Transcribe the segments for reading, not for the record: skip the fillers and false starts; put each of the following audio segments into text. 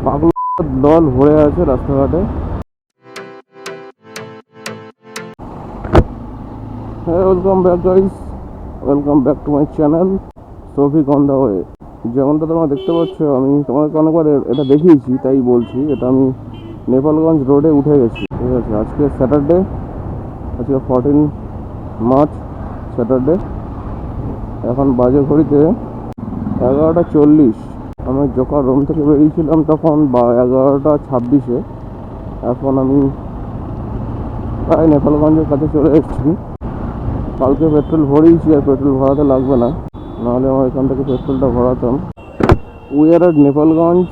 পাগল দল ভরে আছে রাস্তাঘাটে। হ্যাঁ, welcome back guys, welcome back to my channel Souvik on the way. যেমনটা তোমরা দেখতে পাচ্ছ, আমি তোমাদেরকে অনেকবার এটা দেখিয়েছি, তাই বলছি। এটা আমি নেপালগঞ্জ রোডে উঠে গেছি, ঠিক আছে। আজকে স্যাটারডে, আজকে 14 মার্চ স্যাটারডে। এখন বাজে ঘড়িতে 11:40। আমি যখন রুম থেকে বেরিয়েছিলাম তখন 11:26। এখন আমি প্রায় নেপালগঞ্জের কাছে চলে এসেছি। কালকে পেট্রোল ভরিয়েছি, আর পেট্রোল ভরাতে লাগবে না, নাহলে আমার এখান থেকে পেট্রোলটা ভরাতাম। উই আর এট নেপালগঞ্জ।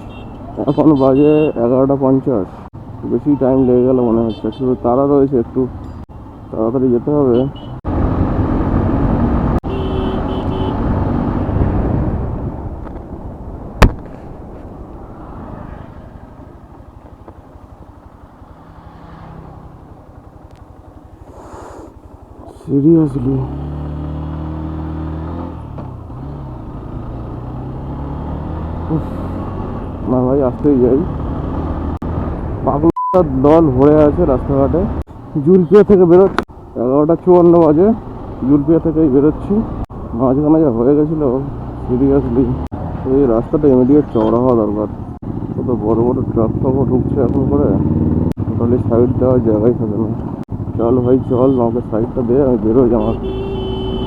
এখন বাজে 11:50। বেশি টাইম লেগে গেল মনে হচ্ছে, শুধু তারা রয়েছে, একটু তাড়াতাড়ি যেতে হবে। সিরিয়াসলি না ভাই, আসতেই যাই। পাগল দল ভরে আছে রাস্তাঘাটে। জুলপিয়া থেকে বেরোচ্ছি, 11:54 বাজে। জুলপিয়া থেকেই বেরোচ্ছি। মাঝখানে যা হয়ে গেছিলো, সিরিয়াসলি এই রাস্তাটা ইমিডিয়েট চওড়া হওয়া দরকার। কত বড় বড় ট্রাক ফাকও ঢুকছে এখন করে, টোটালি সাইড দেওয়ার জায়গাই থাকে না। চল ভাই চল, আমাকে সাইডটা দে, আমি বেরোই, আমার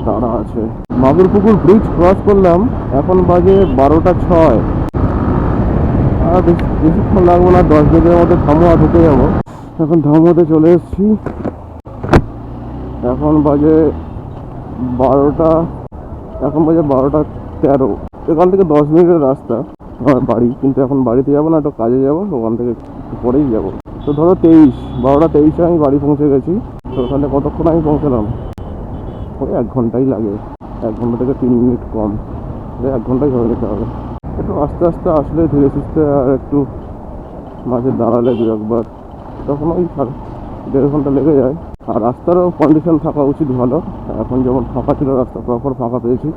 তাড়া আছে। মাগুরপুকুর ব্রিজ ক্রস করলাম, এখন বাজে 12:06। আর বেশিক্ষণ লাগবো না, 10 মিনিটের মধ্যে ধামুয়া ঢুকে যাবো। এখন ধামুয়াতে চলে এসেছি। এখন বাজে 12টা, এখন বাজে 12:13। এখান থেকে 10 মিনিটের রাস্তা আমার বাড়ি, কিন্তু এখন বাড়িতে যাবো না, একটু কাজে যাবো, ওখান থেকে একটু পরেই যাবো। তো ধরো 12:23 আমি বাড়ি পৌঁছে গেছি। তো ওখানে কতক্ষণ আমি পৌঁছলাম? ওই 1 ঘন্টাই লাগে, 1 ঘন্টা থেকে 3 মিনিট কম, 1 ঘন্টাই ধরে নিতে হবে। একটু আস্তে আস্তে আসলে, ধীরে সুস্থে, আর একটু মাঝে দাঁড়ালে দু একবার, তখন ওই 1.5 ঘন্টা লেগে যায়। আর রাস্তারও কন্ডিশন থাকা উচিত ভালো। এখন যেমন ফাঁকা ছিল, রাস্তা প্রপার ফাঁকা পেয়েছি,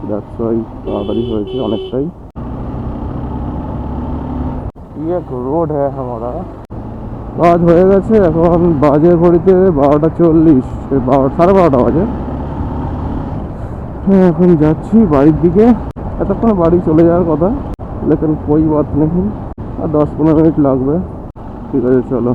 দ্যাটস ওয়াই তাড়াতাড়ি হয়েছে অনেকটাই। এক রোড হ্যাঁ হামারা। কাজ হয়ে গেছে, এখন বাজে ঘড়িতে 12:40, 12:30 বাজে। হ্যাঁ, এখন যাচ্ছি বাড়ির দিকে। এতক্ষণ বাড়ি চলে যাওয়ার কথা, লেকিন কোই বাত নেই, আর 10-15 মিনিট লাগবে। ঠিক আছে, চলো।